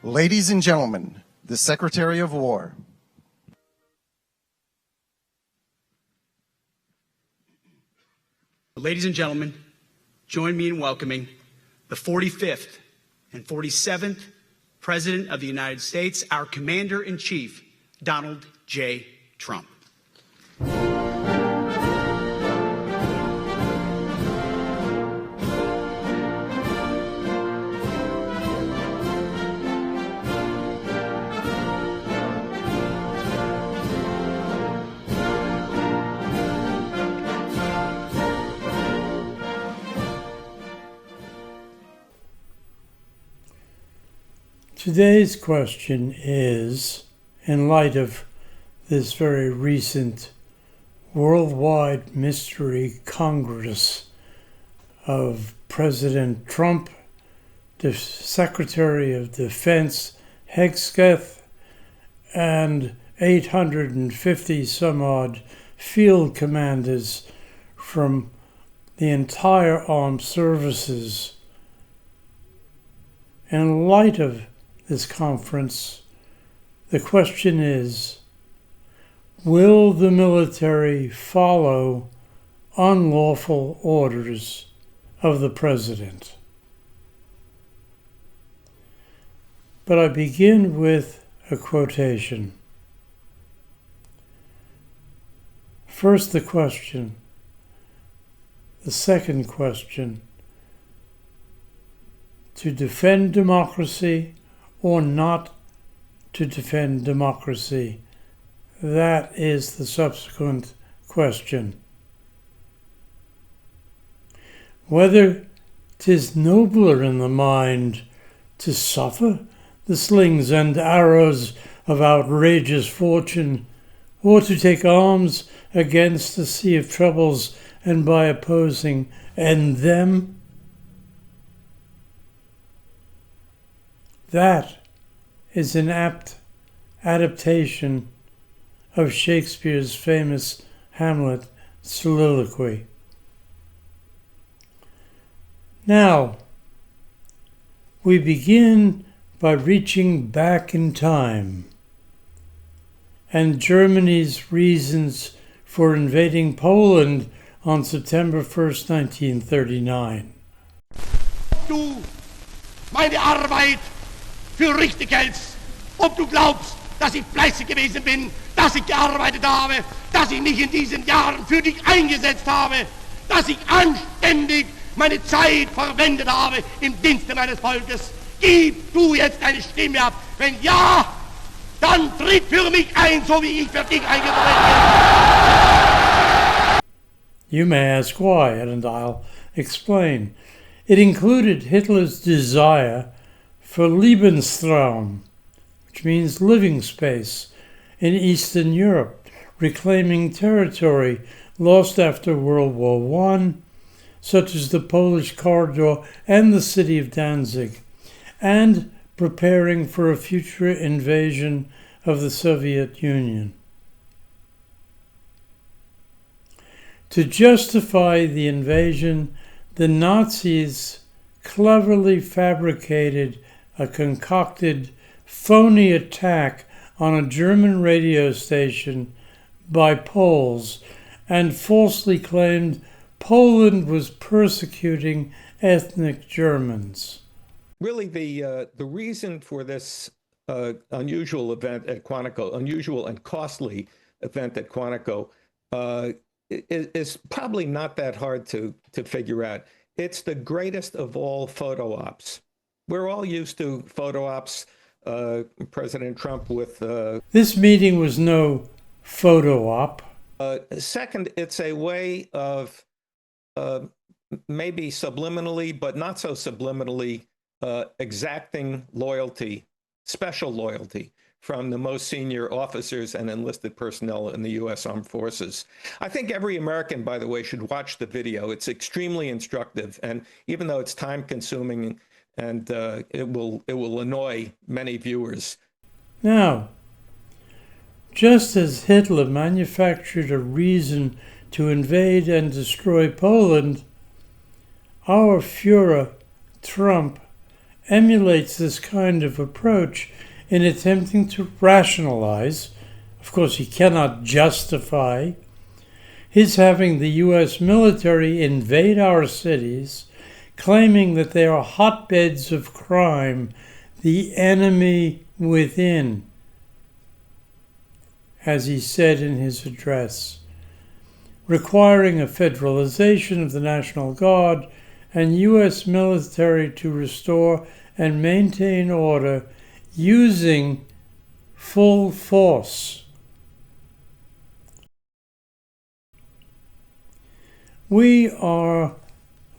Ladies and gentlemen, the Secretary of War. Ladies and gentlemen, join me in welcoming the 45th and 47th President of the United States, our Commander-in-Chief, Donald J. Trump. Today's question is, in light of this very recent worldwide mystery Congress of President Trump, the Secretary of Defense Hegsketh, and 850 some odd field commanders from the entire armed services. In light of this conference, the question is, will the military follow unlawful orders of the president? But I begin with a quotation. First the question, the second question, to defend democracy or not to defend democracy? That is the subsequent question. Whether 'tis nobler in the mind to suffer the slings and arrows of outrageous fortune, or to take arms against the sea of troubles and by opposing end them? That is an apt adaptation of Shakespeare's famous Hamlet soliloquy. Now, we begin by reaching back in time and Germany's reasons for invading Poland on September 1st, 1939. Du meine Arbeit für richtig hältst, ob du glaubst, dass ich fleißig gewesen bin, dass ich gearbeitet habe, dass ich mich in diesen Jahren für dich eingesetzt habe, dass ich anständig meine Zeit verwendet habe im Dienste meines Volkes. Gib du jetzt deine Stimme ab. Wenn ja, dann tritt für mich ein, so wie ich für dich eingetreten bin. You may ask why, and I'll explain. It included Hitler's desire for Lebensraum, which means living space, in Eastern Europe, reclaiming territory lost after World War I, such as the Polish corridor and the city of Danzig, and preparing for a future invasion of the Soviet Union. To justify the invasion, the Nazis cleverly fabricated a concocted, phony attack on a German radio station by Poles and falsely claimed Poland was persecuting ethnic Germans. Really, the reason for this unusual event at Quantico, unusual and costly event at Quantico, is probably not that hard to figure out. It's the greatest of all photo ops. We're all used to photo ops. President Trump with... This meeting was no photo op. Second, it's a way of maybe subliminally, but not so subliminally, exacting loyalty, special loyalty from the most senior officers and enlisted personnel in the U.S. Armed Forces. I think every American, by the way, should watch the video. It's extremely instructive, and even though it's time-consuming and it will annoy many viewers. Now, just as Hitler manufactured a reason to invade and destroy Poland, our Führer, Trump, emulates this kind of approach in attempting to rationalize, of course he cannot justify, his having the U.S. military invade our cities, claiming that they are hotbeds of crime, the enemy within, as he said in his address, requiring a federalization of the National Guard and U.S. military to restore and maintain order using full force. We are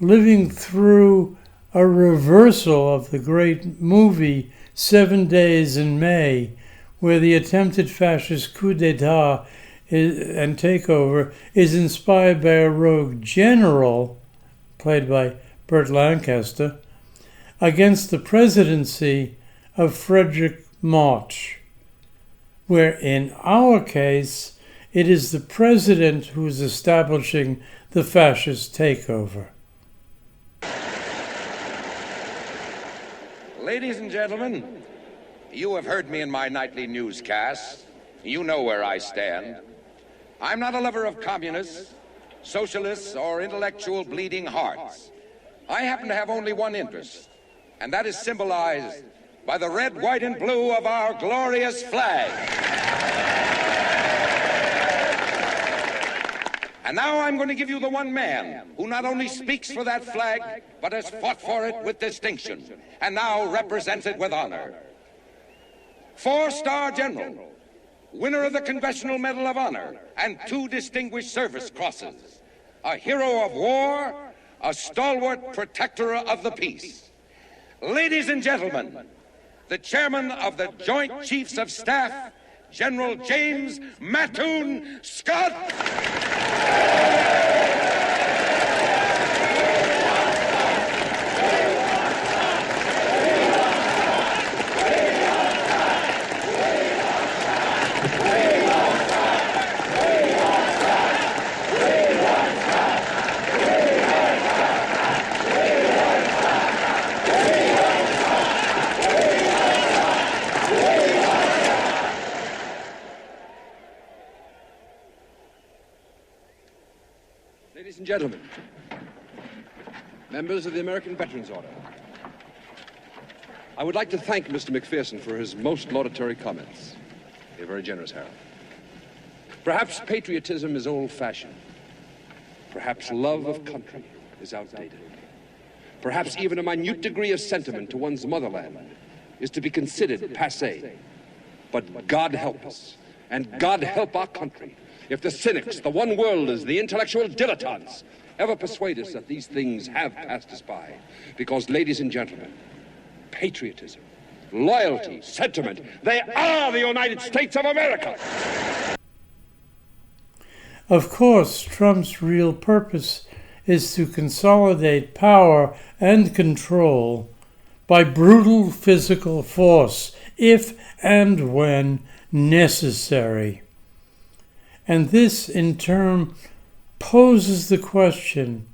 living through a reversal of the great movie 7 Days in May, where the attempted fascist coup d'etat and takeover is inspired by a rogue general, played by Burt Lancaster, against the presidency of Frederick March, where in our case it is the president who is establishing the fascist takeover. Ladies and gentlemen, you have heard me in my nightly newscasts. You know where I stand. I'm not a lover of communists, socialists, or intellectual bleeding hearts. I happen to have only one interest, and that is symbolized by the red, white, and blue of our glorious flag. And now I'm going to give you the one man who not only speaks for that flag, but has fought for it with distinction, and now represents it with honor. 4-star general, winner of the Congressional Medal of Honor and 2 Distinguished Service Crosses, a hero of war, a stalwart protector of the peace. Ladies and gentlemen, the chairman of the Joint Chiefs of Staff, General James Mattoon Scott. Ladies and gentlemen, members of the American Veterans Order, I would like to thank Mr. McPherson for his most laudatory comments. You're very generous, Harold. Perhaps patriotism is old-fashioned. Perhaps love of country is outdated. Perhaps even a minute degree of sentiment to one's motherland is to be considered passé. But God help us, and God help our country, if the cynics, the one-worlders, the intellectual dilettantes ever persuade us that these things have passed us by. Because, ladies and gentlemen, patriotism, loyalty, sentiment, they are the United States of America. Of course, Trump's real purpose is to consolidate power and control by brutal physical force, if and when necessary. And this, in turn, poses the question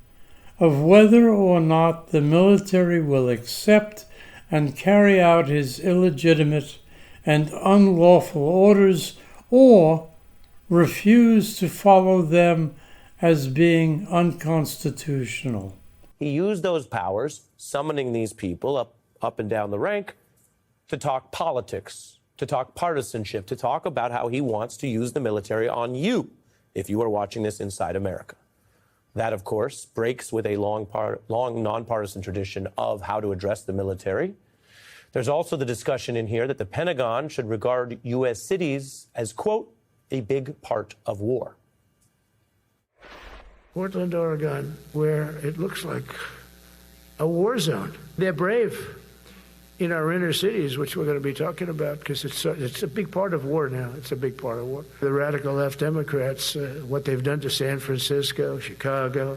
of whether or not the military will accept and carry out his illegitimate and unlawful orders, or refuse to follow them as being unconstitutional. He used those powers, summoning these people up and down the rank, to talk politics, to talk partisanship, to talk about how he wants to use the military on you, if you are watching this inside America. That, of course, breaks with a long nonpartisan tradition of how to address the military. There's also the discussion in here that the Pentagon should regard U.S. cities as, quote, a big part of war. Portland, Oregon, where it looks like a war zone. They're brave in our inner cities, which we're going to be talking about, because it's a big part of war now. It's a big part of war. The radical left Democrats, what they've done to San Francisco, Chicago,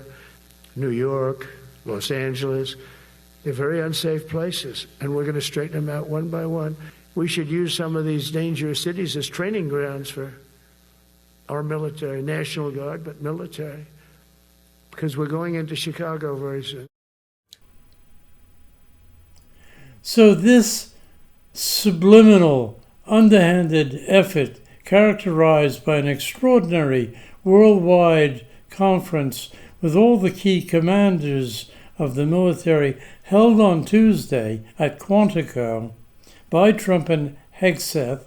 New York, Los Angeles, they're very unsafe places, and we're going to straighten them out one by one. We should use some of these dangerous cities as training grounds for our military, National Guard, but military, because we're going into Chicago very soon. So this subliminal, underhanded effort, characterized by an extraordinary worldwide conference with all the key commanders of the military, held on Tuesday at Quantico by Trump and Hegseth,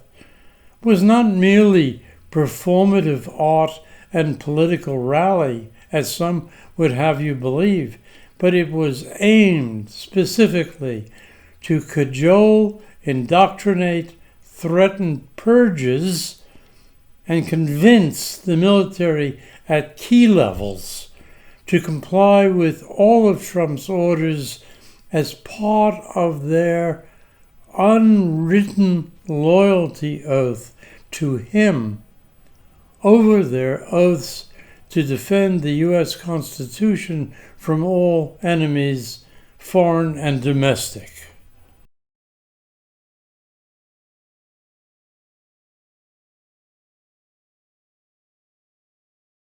was not merely performative art and political rally, as some would have you believe, but it was aimed specifically to cajole, indoctrinate, threaten purges, and convince the military at key levels to comply with all of Trump's orders as part of their unwritten loyalty oath to him over their oaths to defend the U.S. Constitution from all enemies, foreign and domestic.